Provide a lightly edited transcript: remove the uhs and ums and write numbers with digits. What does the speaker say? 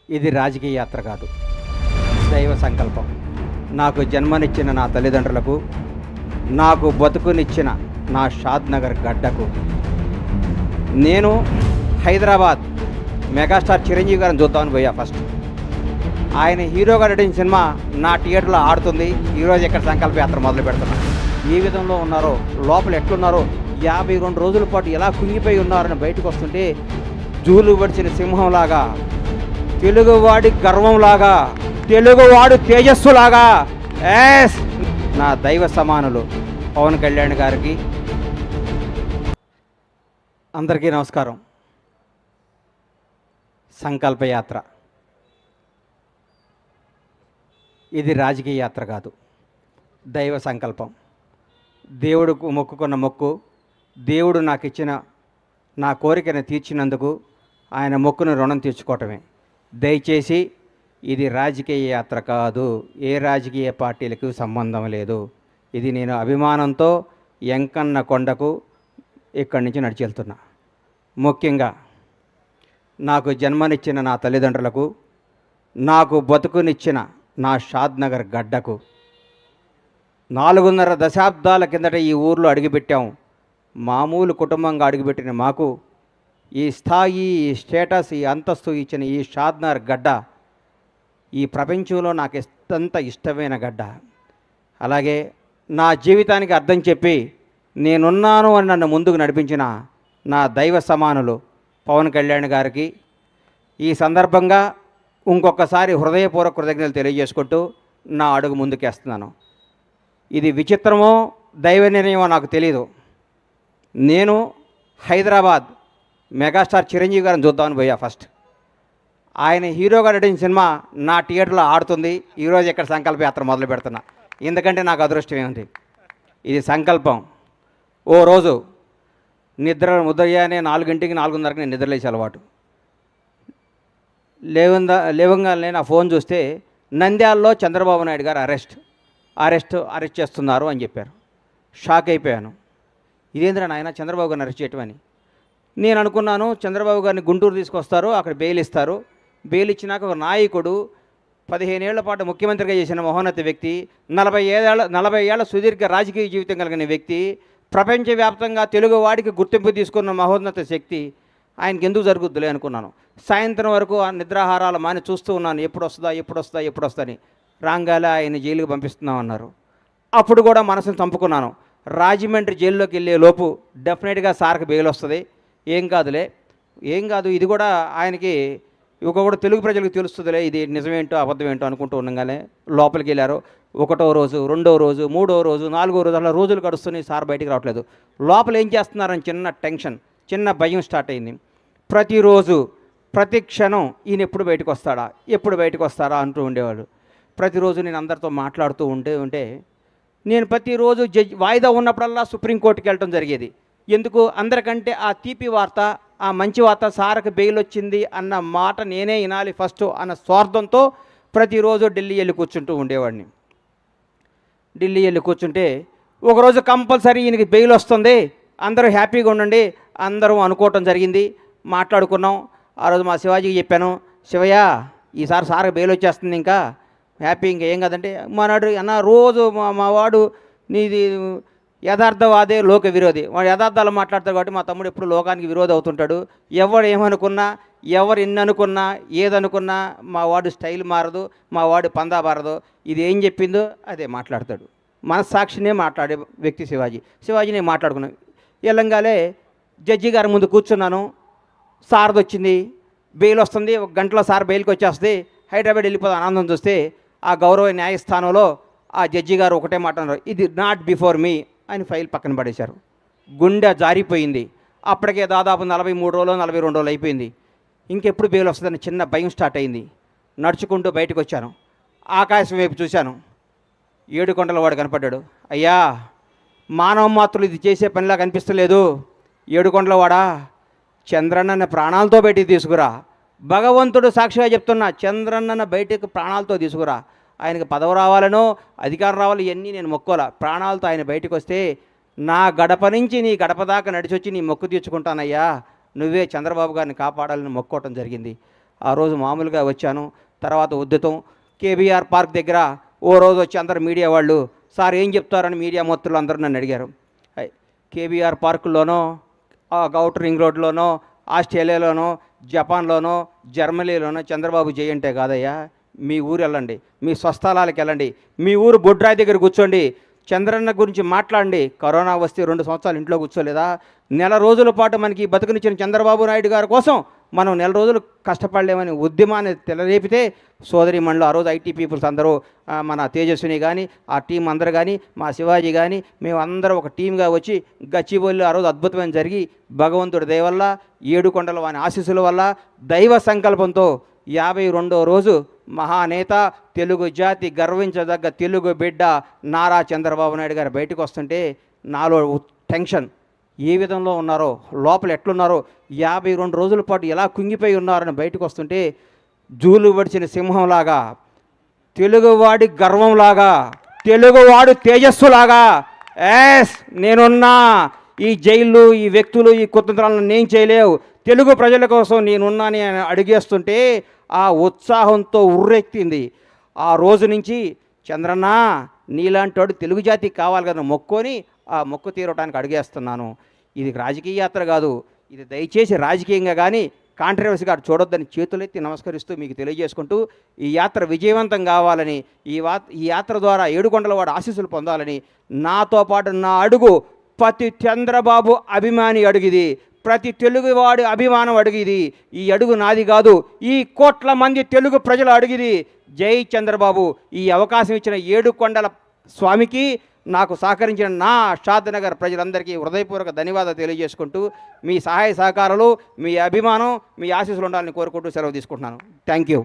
ఇది రాజకీయ యాత్ర కాదు, దైవ సంకల్పం. నాకు జన్మనిచ్చిన నా తల్లిదండ్రులకు, నాకు బతుకునిచ్చిన నా షాద్ నగర్ గడ్డకు, నేను హైదరాబాద్ మెగాస్టార్ చిరంజీవి గారిని చూద్దామని పోయా. ఫస్ట్ ఆయన హీరోగా నటించిన సినిమా నా థియేటర్లో ఆడుతుంది. ఈరోజు ఇక్కడ సంకల్ప యాత్ర మొదలు పెడుతున్నా. ఏ విధంలో ఉన్నారో, లోపల ఎట్లున్నారో, 52 రోజుల పాటు ఎలా కుంగిపోయి ఉన్నారని బయటకు వస్తుంటే, జూలు పడిచిన సింహంలాగా, తెలుగువాడి గర్వంలాగా, తెలుగువాడు తేజస్సులాగా, ఎస్ నా దైవ సమానులు పవన్ కళ్యాణ్ గారికి అందరికీ నమస్కారం. సంకల్ప యాత్ర ఇది రాజకీయ యాత్ర కాదు, దైవ సంకల్పం. దేవుడుకు మొక్కుకున్న మొక్కు, దేవుడు నాకు ఇచ్చిన నా కోరికను తీర్చినందుకు ఆయన మొక్కును రుణం తీర్చుకోవటమే. దయచేసి ఇది రాజకీయ యాత్ర కాదు, ఏ రాజకీయ పార్టీలకు సంబంధం లేదు. ఇది నేను అభిమానంతో ఎంకన్న కొండకు ఇక్కడి నుంచి నడిచి వెళ్తున్నా. ముఖ్యంగా నాకు జన్మనిచ్చిన నా తల్లిదండ్రులకు, నాకు బతుకునిచ్చిన నా షాద్ నగర్ గడ్డకు, 4.5 దశాబ్దాల కిందట ఈ ఊర్లో అడుగుపెట్టాం. మామూలు కుటుంబంగా అడుగుపెట్టిన మాకు ఈ స్థాయి, ఈ స్టేటస్, ఈ అంతస్తు ఇచ్చిన ఈ షాద్ నగర్ గడ్డ ఈ ప్రపంచంలో నాకు ఎంత ఇష్టమైన గడ్డ. అలాగే నా జీవితానికి అర్థం చెప్పి నేనున్నాను అని నన్ను ముందుకు నడిపించిన నా దైవ సమానులు పవన్ కళ్యాణ్ గారికి ఈ సందర్భంగా ఇంకొకసారి హృదయపూర్వక కృతజ్ఞతలు తెలియజేసుకుంటూ నా అడుగు ముందుకేస్తున్నాను. ఇది విచిత్రమో దైవ నిర్ణయమో నాకు తెలియదు. నేను హైదరాబాద్ మెగాస్టార్ చిరంజీవి గారిని చూద్దామని పోయా. ఫస్ట్ ఆయన హీరోగా నటించిన సినిమా నా థియేటర్లో ఆడుతుంది. ఈరోజు ఇక్కడ సంకల్ప యాత్ర మొదలు పెడుతున్నా. ఎందుకంటే నాకు అదృష్టం ఏముంది, ఇది సంకల్పం. ఓ రోజు ఉదయాన్నే 4 4:30 నేను నిద్రలేసే అలవాటు. లేవంగానే నా ఫోన్ చూస్తే నంద్యాలలో చంద్రబాబు నాయుడు గారు అరెస్ట్ చేస్తున్నారు అని చెప్పారు. షాక్ అయిపోయాను. ఇదేంద్రా నాయన చంద్రబాబు గారిని అరెస్ట్ చేయటమని నేను అనుకున్నాను. చంద్రబాబు గారిని గుంటూరు తీసుకొస్తారు, అక్కడ బెయిల్ ఇస్తారు. బెయిల్ ఇచ్చినాక ఒక నాయకుడు 15 ఏళ్ల పాటు ముఖ్యమంత్రిగా చేసిన మహోన్నత వ్యక్తి, 40 ఏళ్ల సుదీర్ఘ రాజకీయ జీవితం కలిగిన వ్యక్తి, ప్రపంచవ్యాప్తంగా తెలుగువాడికి గుర్తింపు తీసుకున్న మహోన్నత శక్తి, ఆయనకి ఎందుకు జరుగుద్దులే అనుకున్నాను. సాయంత్రం వరకు ఆ నిద్రాహారాలు మాని చూస్తూ ఉన్నాను, ఎప్పుడు వస్తుందా అని. రాంగాలే ఆయన జైలుకి పంపిస్తున్నామన్నారు. అప్పుడు కూడా మనసును చంపుకున్నాను. రాజమండ్రి జైల్లోకి వెళ్ళే లోపు డెఫినెట్గా సార్కి బెయిల్ వస్తుంది, ఏం కాదు, ఇది కూడా ఆయనకి కూడా తెలుగు ప్రజలకు తెలుస్తుందిలే, ఇది నిజమేంటో అబద్ధమేంటో అనుకుంటూ ఉండగానే లోపలికి వెళ్ళారు. 1వ రోజు, 2వ రోజు, 3వ రోజు, 4వ రోజు, అలా రోజులు గడుస్తున్నాయి. సార్ బయటికి రావట్లేదు. లోపల ఏం చేస్తున్నారని చిన్న టెన్షన్, చిన్న భయం స్టార్ట్ అయింది. ప్రతిరోజు, ప్రతి క్షణం ఈయన ఎప్పుడు బయటకు వస్తారా అంటూ ఉండేవాడు. ప్రతిరోజు నేను అందరితో మాట్లాడుతూ ఉంటే నేను ప్రతిరోజు వాయిదా ఉన్నప్పుడల్లా సుప్రీంకోర్టుకి వెళ్ళటం జరిగేది. ఎందుకు? అందరికంటే ఆ తీపి వార్త, ఆ మంచి వార్త, సార్కి బెయిల్ వచ్చింది అన్న మాట నేనే వినాలి ఫస్ట్ అన్న స్వార్థంతో ప్రతిరోజు ఢిల్లీ వెళ్ళి కూర్చుంటూ ఉండేవాడిని. ఢిల్లీ వెళ్ళి కూర్చుంటే ఒకరోజు కంపల్సరీ ఈయనకి బెయిల్ వస్తుంది, అందరూ హ్యాపీగా ఉండండి అందరూ అనుకోవటం జరిగింది. మాట్లాడుకున్నాం. ఆ రోజు మా శివాజీకి చెప్పాను, శివయ్య ఈసారి సార్కి బెయిల్ వచ్చేస్తుంది, ఇంకా హ్యాపీ, ఇంకా ఏం కాదంటే మనాడు అన్న రోజు మా వాడు నీది యథార్థవాదే లోక విరోధి, వాడు యథార్థాలు మాట్లాడతాడు కాబట్టి మా తమ్ముడు ఎప్పుడు లోకానికి విరోధి అవుతుంటాడు. ఎవడు ఏమనుకున్నా, ఎవరు ఎన్ని అనుకున్నా, ఏదనుకున్నా మా వాడు స్టైల్ మారదు, మా వాడు పందా మారదు. ఇది ఏం చెప్పిందో అదే మాట్లాడతాడు. మనస్సాక్షినే మాట్లాడే వ్యక్తి శివాజీనే మాట్లాడుకున్నాను. ఎల్లంగాలే జడ్జి గారి ముందు కూర్చున్నాను. సార్ది వచ్చింది, బెయిల్ వస్తుంది. 1 గంటలో సార్ బెయిల్కి వచ్చేస్తుంది. హైదరాబాద్ వెళ్ళిపోతే ఆనందం చూస్తే ఆ గౌరవ న్యాయస్థానంలో ఆ జడ్జి గారు ఒకటే మాట అన్నారు, ఇది నాట్ బిఫోర్ మీ అని ఫైల్ పక్కన పడేశారు. గుండె జారిపోయింది. అప్పటికే దాదాపు 43 రోజులు 42 రోజులు అయిపోయింది. ఇంకెప్పుడు బెయిల్ వస్తుందని చిన్న భయం స్టార్ట్ అయింది. నడుచుకుంటూ బయటకు వచ్చాను. ఆకాశం వైపు చూశాను. 7 కొండల వాడు కనపడ్డాడు. అయ్యా, మానవ మాత్రులు ఇది చేసే పనిలా కనిపిస్తలేదు. 7 కొండల వాడా, చంద్రన్నని ప్రాణాలతో బయటికి తీసుకురా. భగవంతుడు సాక్షిగా చెప్తున్నా, చంద్రన్నను బయటకు ప్రాణాలతో తీసుకురా. ఆయనకు పదవి రావాలనో అధికారం రావాలి, ఇవన్నీ నేను మొక్కోలా. ప్రాణాలతో ఆయన బయటకు వస్తే నా గడప నుంచి నీ గడప దాకా నడిచొచ్చి నీ మొక్కు తీర్చుకుంటానయ్యా, నువ్వే చంద్రబాబు గారిని కాపాడాలని మొక్కోవటం జరిగింది. ఆ రోజు మామూలుగా వచ్చాను. తర్వాత ఉద్యతం కేబీఆర్ పార్క్ దగ్గర ఓ రోజు వచ్చి అందరు మీడియా వాళ్ళు, సార్ ఏం చెప్తారని మీడియా మొత్తులు అందరూ నన్ను అడిగారు. కేబీఆర్ పార్కుల్లోనో, ఔటర్ రింగ్ రోడ్లోనో, ఆస్ట్రేలియాలోనో, జపాన్లోనో, జర్మనీలోనో చంద్రబాబు జై అంటే కాదయ్యా, మీ ఊరు వెళ్ళండి, మీ స్వస్థలాలకు వెళ్ళండి, మీ ఊరు బొడ్రాయి దగ్గర కూర్చోండి, చంద్రన్న గురించి మాట్లాడండి. కరోనా వస్తే 2 సంవత్సరాలు ఇంట్లో కూర్చోలేదా? నెల రోజుల పాటు మనకి బతుకునిచ్చిన చంద్రబాబు నాయుడు గారి కోసం మనం నెల రోజులు కష్టపడలేమని ఉద్యమాన్ని తెలరేపితే సోదరిమణులు ఆ రోజు ఐటీ పీపుల్స్ అందరూ, మన తేజస్విని కానీ ఆ టీం అందరూ కానీ, మా శివాజీ కానీ, మేమందరం ఒక టీంగా వచ్చి గచ్చిబౌలిలో ఆ రోజు అద్భుతమైన జరిగి భగవంతుడి దయ వల్ల, ఏడుకొండల వాని ఆశీస్సుల వల్ల, దైవ సంకల్పంతో 52వ రోజు మహానేత, తెలుగు జాతి గర్వించదగ్గ తెలుగు బిడ్డ నారా చంద్రబాబు నాయుడు గారు బయటకు వస్తుంటే నాలో టెన్షన్, ఏ విధంలో ఉన్నారో, లోపల ఎట్లున్నారో, 52 రోజుల పాటు ఎలా కుంగిపోయి ఉన్నారని బయటకు వస్తుంటే జూలు పడిచిన సింహంలాగా, తెలుగువాడి గర్వంలాగా, తెలుగువాడు తేజస్సులాగా, ఎస్ నేనున్నా, ఈ జైళ్ళు, ఈ వ్యక్తులు, ఈ కుతంత్రాలను నేను చేయలేవు, తెలుగు ప్రజల కోసం నేనున్నాని అడిగేస్తుంటే ఆ ఉత్సాహంతో ఉర్రెక్కింది. ఆ రోజు నుంచి చంద్రన్న నీలాంటి వాడు తెలుగు జాతికి కావాలి కదా మొక్కొని ఆ మొక్కు తీరటానికి అడిగేస్తున్నాను. ఇది రాజకీయ యాత్ర కాదు, ఇది దయచేసి రాజకీయంగా కానీ కాంట్రవర్సీగా చూడొద్దని చేతులెత్తి నమస్కరిస్తూ మీకు తెలియజేసుకుంటూ, ఈ యాత్ర విజయవంతం కావాలని, ఈ యాత్ర ద్వారా ఏడుకొండలవాడు ఆశీస్సులు పొందాలని, నాతో పాటు నా అడుగు ప్రతి చంద్రబాబు అభిమాని అడుగుది, ప్రతి తెలుగువాడి అభిమానం అడిగిది. ఈ అడుగు నాది కాదు, ఈ కోట్ల మంది తెలుగు ప్రజలు అడిగిది. జై చంద్రబాబు. ఈ అవకాశం ఇచ్చిన ఏడుకొండల స్వామికి, నాకు సహకరించిన నా షాద్నగర్ ప్రజలందరికీ హృదయపూర్వక ధన్యవాదాలు తెలియజేసుకుంటూ, మీ సహాయ సహకారాలు, మీ అభిమానం, మీ ఆశీస్సులు ఉండాలని కోరుకుంటూ సెలవు తీసుకుంటున్నాను. Thank you.